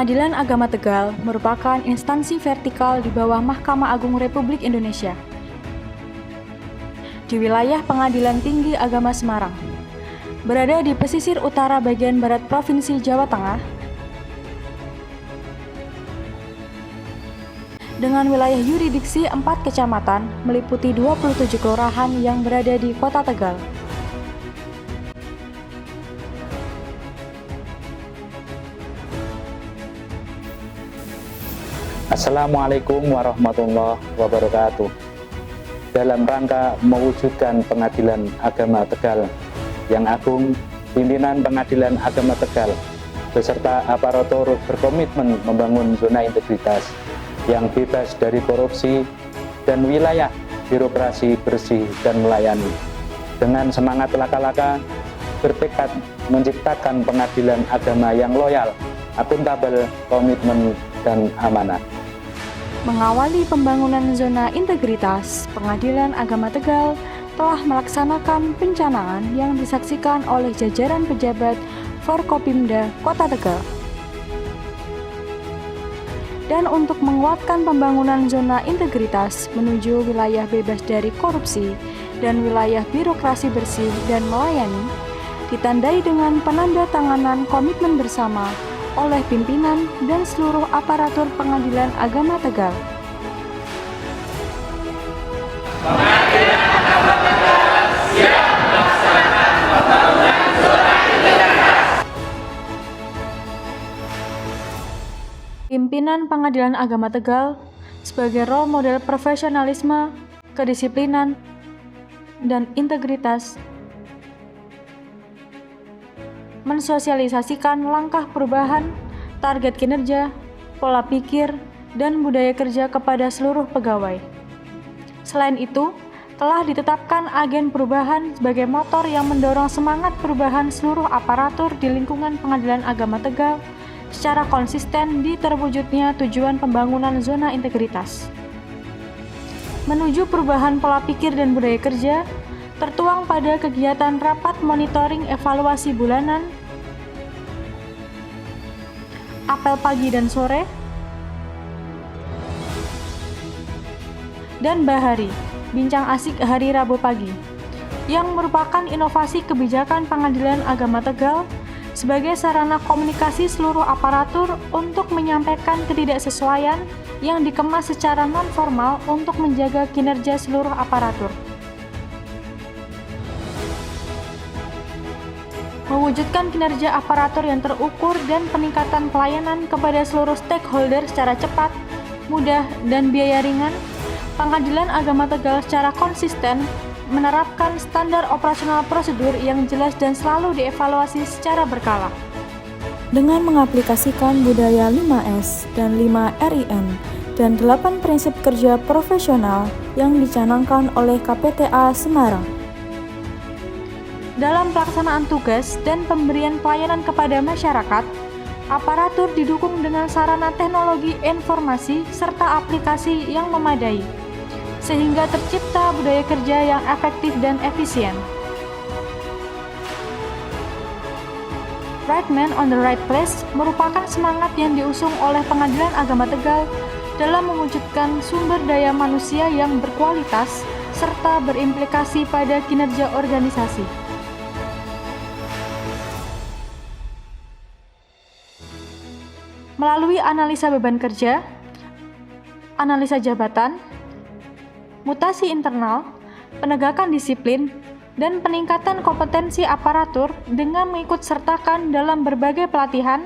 Pengadilan Agama Tegal merupakan instansi vertikal di bawah Mahkamah Agung Republik Indonesia di wilayah Pengadilan Tinggi Agama Semarang. Berada di pesisir utara bagian barat Provinsi Jawa Tengah, dengan wilayah yurisdiksi 4 kecamatan meliputi 27 kelurahan yang berada di Kota Tegal. Assalamualaikum warahmatullahi wabarakatuh. Dalam rangka mewujudkan Pengadilan Agama Tegal yang agung, pimpinan Pengadilan Agama Tegal beserta aparatur berkomitmen membangun zona integritas yang bebas dari korupsi dan wilayah birokrasi bersih dan melayani. Dengan semangat laka-laka, bertekad menciptakan pengadilan agama yang loyal, akuntabel, komitmen, dan amanah. Mengawali pembangunan zona integritas, Pengadilan Agama Tegal telah melaksanakan pencanangan yang disaksikan oleh jajaran pejabat Forkopimda Kota Tegal. Dan untuk menguatkan pembangunan zona integritas menuju wilayah bebas dari korupsi dan wilayah birokrasi bersih dan melayani, ditandai dengan penandatanganan komitmen bersama oleh pimpinan dan seluruh aparatur Pengadilan Agama Tegal. Pengadilan Agama Tegal siap melaksanakan pembangunan zona integritas. Pimpinan Pengadilan Agama Tegal sebagai role model profesionalisme, kedisiplinan, dan integritas mensosialisasikan langkah perubahan, target kinerja, pola pikir, dan budaya kerja kepada seluruh pegawai. Selain itu, telah ditetapkan agen perubahan sebagai motor yang mendorong semangat perubahan seluruh aparatur di lingkungan Pengadilan Agama Tegal secara konsisten di terwujudnya tujuan pembangunan zona integritas. Menuju perubahan pola pikir dan budaya kerja, tertuang pada kegiatan rapat monitoring evaluasi bulanan, apel pagi dan sore, dan bahari, bincang asik hari Rabu pagi, yang merupakan inovasi kebijakan Pengadilan Agama Tegal sebagai sarana komunikasi seluruh aparatur untuk menyampaikan ketidaksesuaian yang dikemas secara non-formal untuk menjaga kinerja seluruh aparatur. Mewujudkan kinerja aparatur yang terukur dan peningkatan pelayanan kepada seluruh stakeholder secara cepat, mudah, dan biaya ringan, Pengadilan Agama Tegal secara konsisten menerapkan standar operasional prosedur yang jelas dan selalu dievaluasi secara berkala. Dengan mengaplikasikan budaya 5S dan 5RIN dan 8 prinsip kerja profesional yang dicanangkan oleh KPTA Semarang. Dalam pelaksanaan tugas dan pemberian pelayanan kepada masyarakat, aparatur didukung dengan sarana teknologi informasi serta aplikasi yang memadai, sehingga tercipta budaya kerja yang efektif dan efisien. Right man on the right place merupakan semangat yang diusung oleh Pengadilan Agama Tegal dalam mewujudkan sumber daya manusia yang berkualitas serta berimplikasi pada kinerja organisasi. Melalui analisa beban kerja, analisa jabatan, mutasi internal, penegakan disiplin, dan peningkatan kompetensi aparatur dengan mengikut sertakan dalam berbagai pelatihan,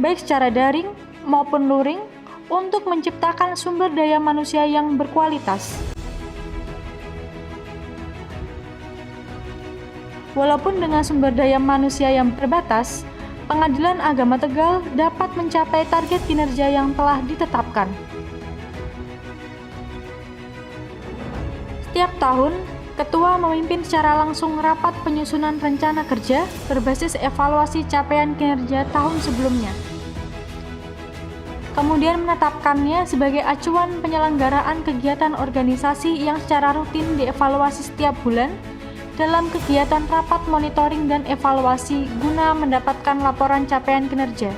baik secara daring maupun luring, untuk menciptakan sumber daya manusia yang berkualitas. Walaupun dengan sumber daya manusia yang terbatas, Pengadilan Agama Tegal dapat mencapai target kinerja yang telah ditetapkan. Setiap tahun, Ketua memimpin secara langsung rapat penyusunan rencana kerja berbasis evaluasi capaian kinerja tahun sebelumnya. Kemudian menetapkannya sebagai acuan penyelenggaraan kegiatan organisasi yang secara rutin dievaluasi setiap bulan dalam kegiatan rapat monitoring dan evaluasi guna mendapatkan laporan capaian kinerja.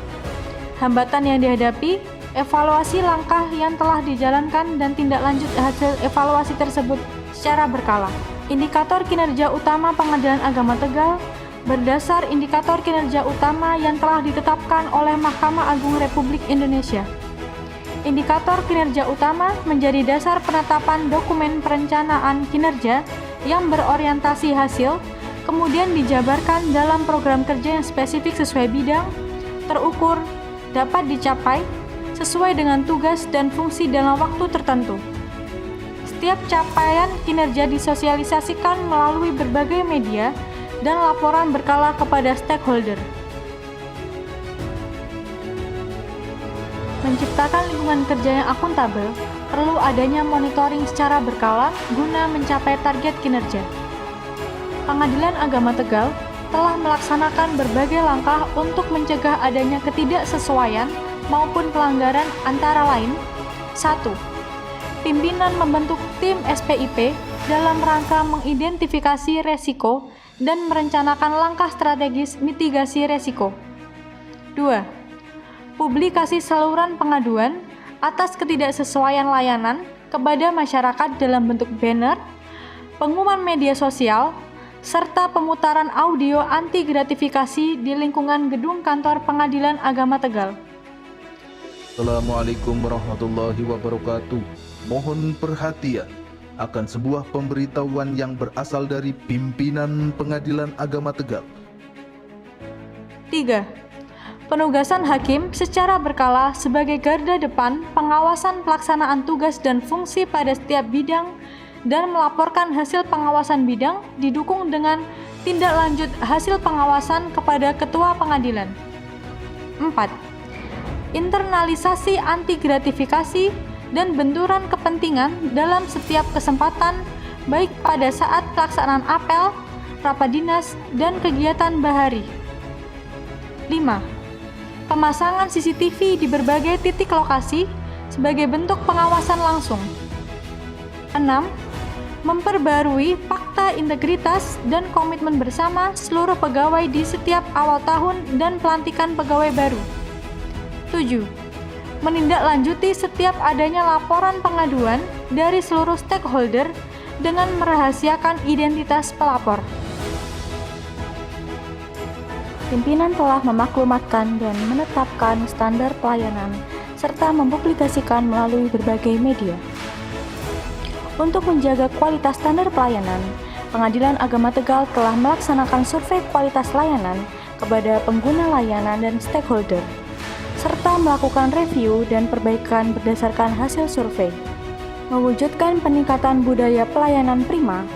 hambatan yang dihadapi, evaluasi langkah yang telah dijalankan, dan tindak lanjut hasil evaluasi tersebut secara berkala. Indikator kinerja utama Pengadilan Agama Tegal berdasar indikator kinerja utama yang telah ditetapkan oleh Mahkamah Agung Republik Indonesia. Indikator kinerja utama menjadi dasar penetapan dokumen perencanaan kinerja yang berorientasi hasil, kemudian dijabarkan dalam program kerja yang spesifik sesuai bidang, terukur, dapat dicapai, sesuai dengan tugas dan fungsi dalam waktu tertentu. Setiap capaian kinerja disosialisasikan melalui berbagai media dan laporan berkala kepada stakeholder. Menciptakan lingkungan kerja yang akuntabel, perlu adanya monitoring secara berkala guna mencapai target kinerja. Pengadilan Agama Tegal telah melaksanakan berbagai langkah untuk mencegah adanya ketidaksesuaian maupun pelanggaran antara lain. 1. Pimpinan membentuk tim SPIP dalam rangka mengidentifikasi resiko dan merencanakan langkah strategis mitigasi resiko. 2. Publikasi saluran pengaduan atas ketidaksesuaian layanan kepada masyarakat dalam bentuk banner, pengumuman media sosial, serta pemutaran audio anti gratifikasi di lingkungan gedung kantor Pengadilan Agama Tegal. Assalamualaikum warahmatullahi wabarakatuh. Mohon perhatian akan sebuah pemberitahuan yang berasal dari pimpinan Pengadilan Agama Tegal. 3. Penugasan hakim secara berkala sebagai garda depan pengawasan pelaksanaan tugas dan fungsi pada setiap bidang dan melaporkan hasil pengawasan bidang didukung dengan tindak lanjut hasil pengawasan kepada Ketua Pengadilan. 4. Internalisasi anti gratifikasi dan benturan kepentingan dalam setiap kesempatan, baik pada saat pelaksanaan apel, rapat dinas, dan kegiatan bahari. 5. Pemasangan CCTV di berbagai titik lokasi sebagai bentuk pengawasan langsung. 6. Memperbarui fakta integritas dan komitmen bersama seluruh pegawai di setiap awal tahun dan pelantikan pegawai baru. 7. Menindaklanjuti setiap adanya laporan pengaduan dari seluruh stakeholder dengan merahasiakan identitas pelapor. Pimpinan telah memaklumatkan dan menetapkan standar pelayanan serta mempublikasikan melalui berbagai media. Untuk menjaga kualitas standar pelayanan, Pengadilan Agama Tegal telah melaksanakan survei kualitas layanan kepada pengguna layanan dan stakeholder, serta melakukan review dan perbaikan berdasarkan hasil survei. Mewujudkan peningkatan budaya pelayanan prima,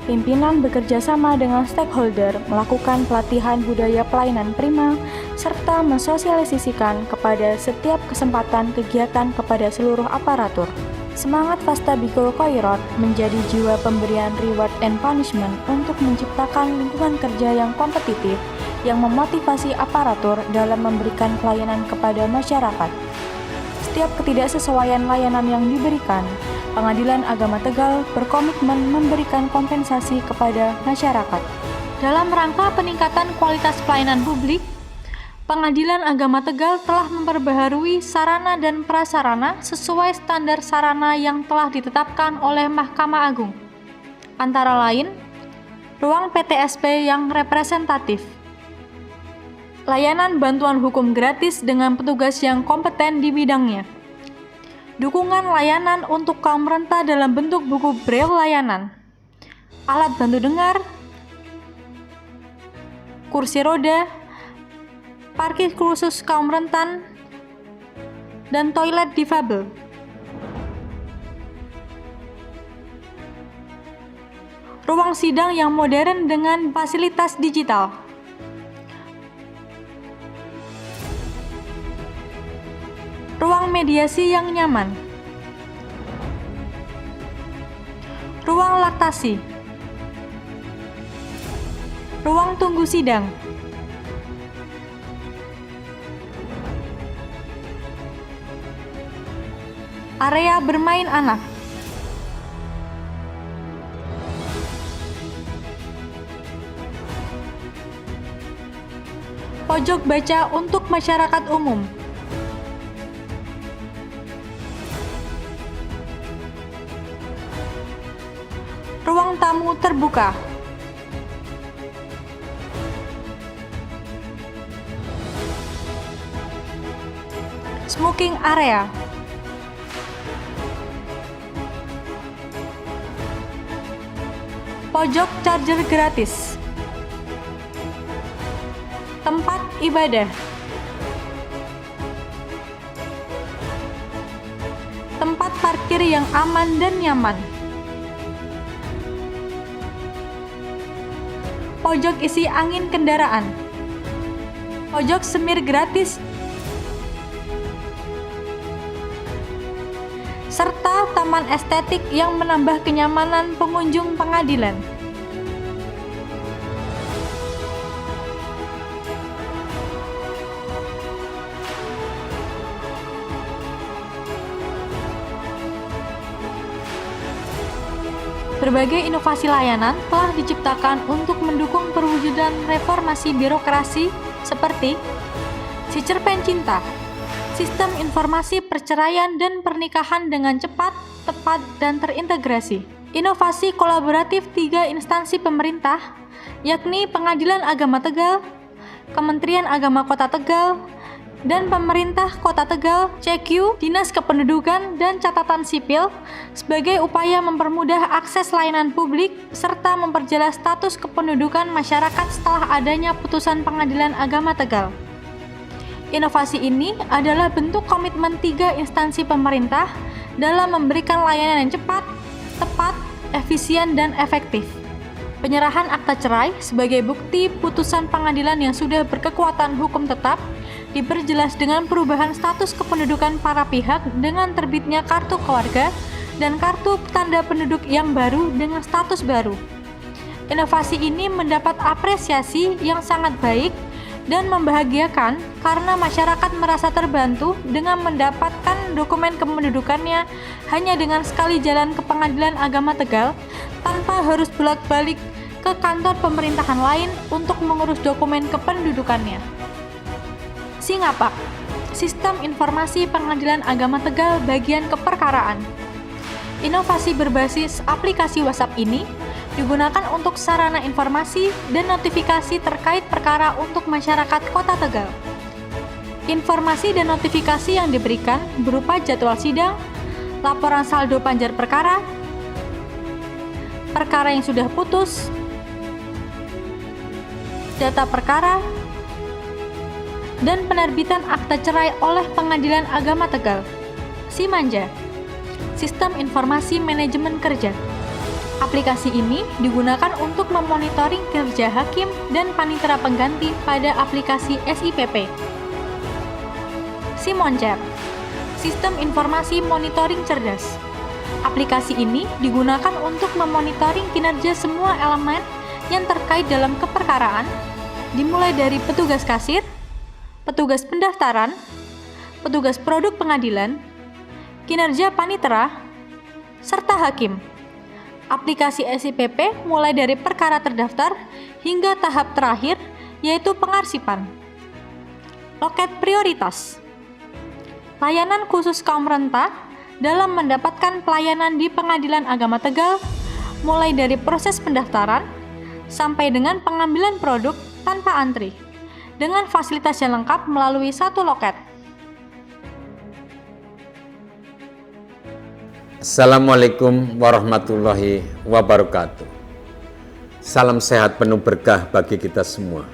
pimpinan bekerja sama dengan stakeholder melakukan pelatihan budaya pelayanan prima serta mensosialisasikan kepada setiap kesempatan kegiatan kepada seluruh aparatur. Semangat Fastabikul Khairat menjadi jiwa pemberian reward and punishment untuk menciptakan lingkungan kerja yang kompetitif yang memotivasi aparatur dalam memberikan pelayanan kepada masyarakat. Setiap ketidaksesuaian layanan yang diberikan, Pengadilan Agama Tegal berkomitmen memberikan kompensasi kepada masyarakat. Dalam rangka peningkatan kualitas pelayanan publik, Pengadilan Agama Tegal telah memperbaharui sarana dan prasarana sesuai standar sarana yang telah ditetapkan oleh Mahkamah Agung. Antara lain, ruang PTSP yang representatif, layanan bantuan hukum gratis dengan petugas yang kompeten di bidangnya, dukungan layanan untuk kaum renta dalam bentuk buku braille layanan, alat bantu dengar, kursi roda, parkir khusus kaum rentan, dan toilet difabel. Ruang sidang yang modern dengan fasilitas digital. Ruang mediasi yang nyaman. Ruang laktasi. Ruang tunggu sidang. Area bermain anak. Pojok baca untuk masyarakat umum. Ruang tamu terbuka. Smoking area. Pojok charger gratis. Tempat ibadah. Tempat parkir yang aman dan nyaman. Pojok isi angin kendaraan. Pojok semir gratis. Serta taman estetik yang menambah kenyamanan pengunjung pengadilan. Berbagai inovasi layanan telah diciptakan untuk mendukung perwujudan reformasi birokrasi seperti si cerpen cinta, sistem informasi perceraian dan pernikahan dengan cepat, tepat, dan terintegrasi. Inovasi kolaboratif 3 instansi pemerintah, yakni Pengadilan Agama Tegal, Kementerian Agama Kota Tegal, dan Pemerintah Kota Tegal, CQ, Dinas Kependudukan dan Catatan Sipil sebagai upaya mempermudah akses layanan publik serta memperjelas status kependudukan masyarakat setelah adanya putusan Pengadilan Agama Tegal. Inovasi ini adalah bentuk komitmen 3 instansi pemerintah dalam memberikan layanan yang cepat, tepat, efisien, dan efektif. Penyerahan akta cerai sebagai bukti putusan pengadilan yang sudah berkekuatan hukum tetap diperjelas dengan perubahan status kependudukan para pihak dengan terbitnya kartu keluarga dan kartu tanda penduduk yang baru dengan status baru. Inovasi ini mendapat apresiasi yang sangat baik dan membahagiakan karena masyarakat merasa terbantu dengan mendapatkan dokumen kependudukannya hanya dengan sekali jalan ke Pengadilan Agama Tegal tanpa harus bolak-balik ke kantor pemerintahan lain untuk mengurus dokumen kependudukannya. Singapak, Sistem Informasi Pengadilan Agama Tegal bagian keperkaraan. Inovasi berbasis aplikasi WhatsApp ini digunakan untuk sarana informasi dan notifikasi terkait perkara untuk masyarakat Kota Tegal. Informasi dan notifikasi yang diberikan berupa jadwal sidang, laporan saldo panjar perkara, perkara yang sudah putus, data perkara, dan penerbitan akta cerai oleh Pengadilan Agama Tegal. Simanja, Sistem Informasi Manajemen Kerja. Aplikasi ini digunakan untuk memonitoring kerja hakim dan panitera pengganti pada aplikasi SIPP. Simoncer, Sistem Informasi Monitoring Cerdas. Aplikasi ini digunakan untuk memonitoring kinerja semua elemen yang terkait dalam keperkaraan, dimulai dari petugas kasir, petugas pendaftaran, petugas produk pengadilan, kinerja panitera, serta hakim. Aplikasi SIPP mulai dari perkara terdaftar hingga tahap terakhir, yaitu pengarsipan. Loket prioritas. Layanan khusus kaum renta dalam mendapatkan pelayanan di Pengadilan Agama Tegal, mulai dari proses pendaftaran sampai dengan pengambilan produk tanpa antri, dengan fasilitas yang lengkap melalui satu loket. Assalamualaikum warahmatullahi wabarakatuh. Salam sehat penuh berkah bagi kita semua.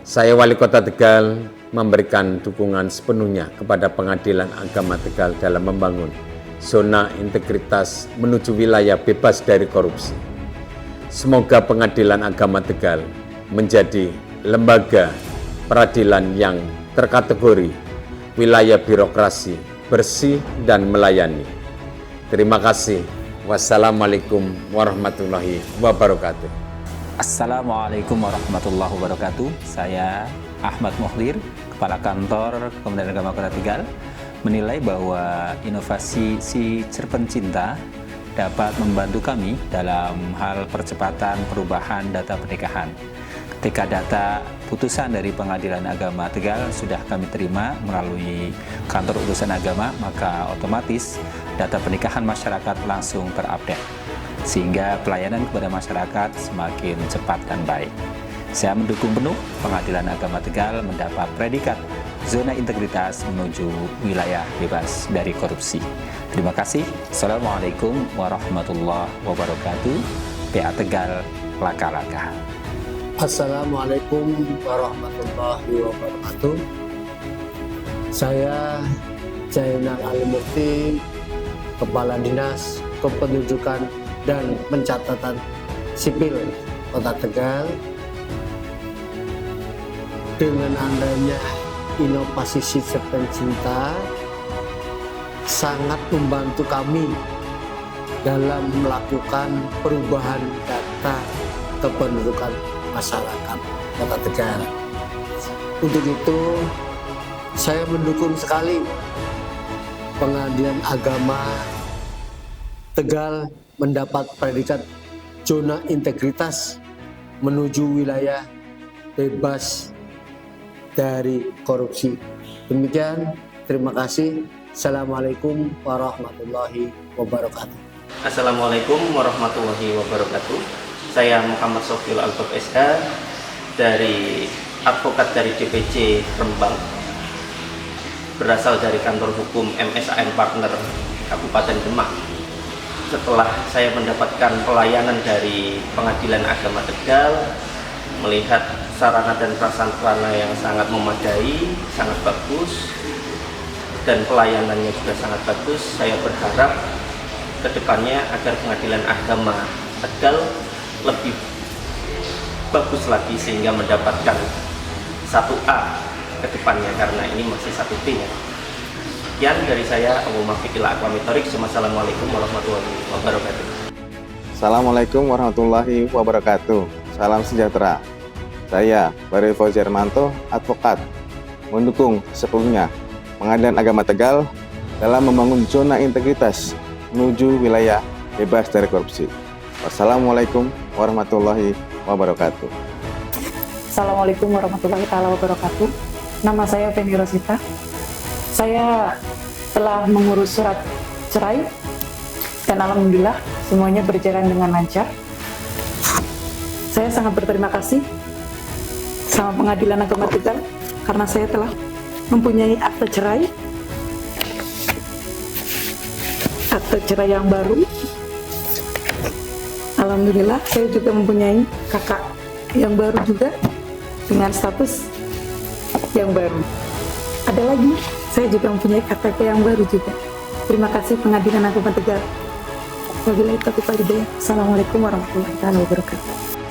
Saya Wali Kota Tegal memberikan dukungan sepenuhnya kepada Pengadilan Agama Tegal dalam membangun zona integritas menuju wilayah bebas dari korupsi. Semoga Pengadilan Agama Tegal menjadi lembaga peradilan yang terkategori wilayah birokrasi, bersih dan melayani. Terima kasih. Wassalamualaikum warahmatullahi wabarakatuh. Assalamualaikum warahmatullahi wabarakatuh. Saya Ahmad Muhdir, Kepala Kantor Kementerian Agama Kota Tegal, menilai bahwa inovasi si cerpen cinta dapat membantu kami dalam hal percepatan perubahan data pernikahan. Ketika data putusan dari Pengadilan Agama Tegal sudah kami terima melalui kantor urusan agama, maka otomatis data pernikahan masyarakat langsung terupdate. sehingga pelayanan kepada masyarakat semakin cepat dan baik. Saya mendukung penuh Pengadilan Agama Tegal mendapat predikat zona integritas menuju wilayah bebas dari korupsi. Terima kasih. Assalamualaikum warahmatullahi wabarakatuh. PA Tegal, laka-laka. Assalamualaikum warahmatullahi wabarakatuh. Saya Zainal Ali-Mufti, Kepala Dinas Kependudukan dan Pencatatan Sipil Kota Tegal. Dengan adanya inovasi sistem pencinta sangat membantu kami dalam melakukan perubahan data kependudukan masyarakat Kota Tegal. Untuk itu, saya mendukung sekali Pengadilan Agama Tegal mendapat predikat zona integritas menuju wilayah bebas dari korupsi. Demikian, terima kasih. Assalamualaikum warahmatullahi wabarakatuh. Assalamualaikum warahmatullahi wabarakatuh. Saya Muhammad Sofil Albab SH dari advokat dari DPC Rembang, berasal dari kantor hukum MSAN Partner Kabupaten Demak. Setelah saya mendapatkan pelayanan dari Pengadilan Agama Tegal, melihat sarana dan prasarana yang sangat memadai, sangat bagus, dan pelayanannya juga sangat bagus, saya berharap kedepannya agar Pengadilan Agama Tegal lebih bagus lagi sehingga mendapatkan 1A ke depannya, karena ini masih 1B ya. Sekian dari saya, Abu Mafiqil Akwamitorik. Wassalamualaikum warahmatullahi wabarakatuh. Assalamualaikum warahmatullahi wabarakatuh. Salam sejahtera. Saya Baril Fauzi Hermanto, advokat, mendukung sepenuhnya Pengadilan Agama Tegal dalam membangun zona integritas menuju wilayah bebas dari korupsi. Wassalamualaikum warahmatullahi wabarakatuh. Assalamualaikum warahmatullahi wabarakatuh. Nama saya Feni Rosita. Saya telah mengurus surat cerai dan alhamdulillah semuanya berjalan dengan lancar. Saya sangat berterima kasih sama Pengadilan Agama Tegal karena saya telah mempunyai akte cerai yang baru. Alhamdulillah saya juga mempunyai kakak yang baru juga dengan status yang baru. Ada lagi, saya juga mempunyai KTP yang baru juga. Terima kasih Pengadilan Agama Tegal. Wabillahi taufiq wal hidayah. Assalamualaikum warahmatullahi wabarakatuh.